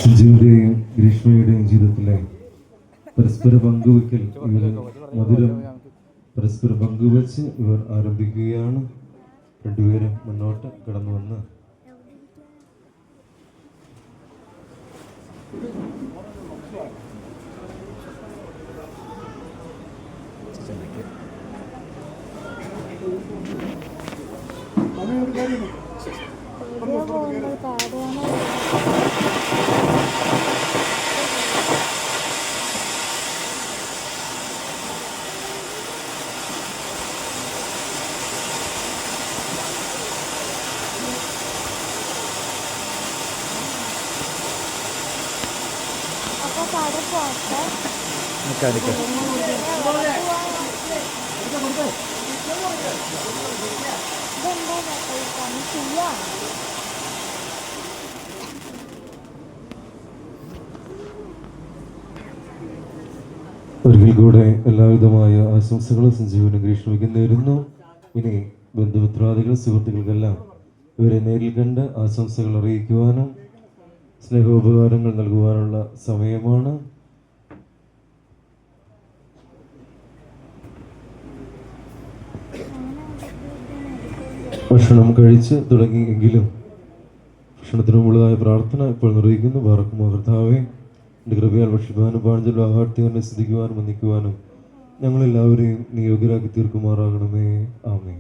സഞ്ജുവിൻ്റെയും ഗ്രീഷ്മയുടെയും ജീവിതത്തിലെ പരസ്പര പങ്കുവയ്ക്കൽ ഇവർ മധുരം പരസ്പരം പങ്കുവച്ച് ഇവർ ആരംഭിക്കുകയാണ്. രണ്ടുപേരും മുന്നോട്ട് കടന്നു വന്ന് ഒരിക്കൽ കൂടെ എല്ലാവിധമായ ആശംസകളും സഞ്ജീവനും ഗ്രീഷ്മയ്ക്ക് നേരുന്നു. ഇനി ബന്ധുമിത്രാദികൾ സുഹൃത്തുക്കൾക്കെല്ലാം ഇവരെ നേരിൽ കണ്ട് ആശംസകൾ അറിയിക്കുവാനും സ്നേഹോപകാരങ്ങൾ നൽകുവാനുള്ള സമയമാണ്. ഭക്ഷണം കഴിച്ച് തുടങ്ങിയെങ്കിലും ഭക്ഷണത്തിന് മുമ്പുള്ളതായ പ്രാർത്ഥന ഇപ്പോൾ നിർവഹിക്കുന്നു. ബാറക്കുമാ കർത്താവേ, എൻ്റെ കൃപയാൽ ഭക്ഷിക്കാനും പാഞ്ചലും ആഹാരത്തെ ശ്രദ്ധിക്കുവാനും വന്ദിക്കുവാനും ഞങ്ങളെല്ലാവരെയും നീ യോഗ്യരാക്കി തീർക്കുമാറാകണമേ. ആമേൻ.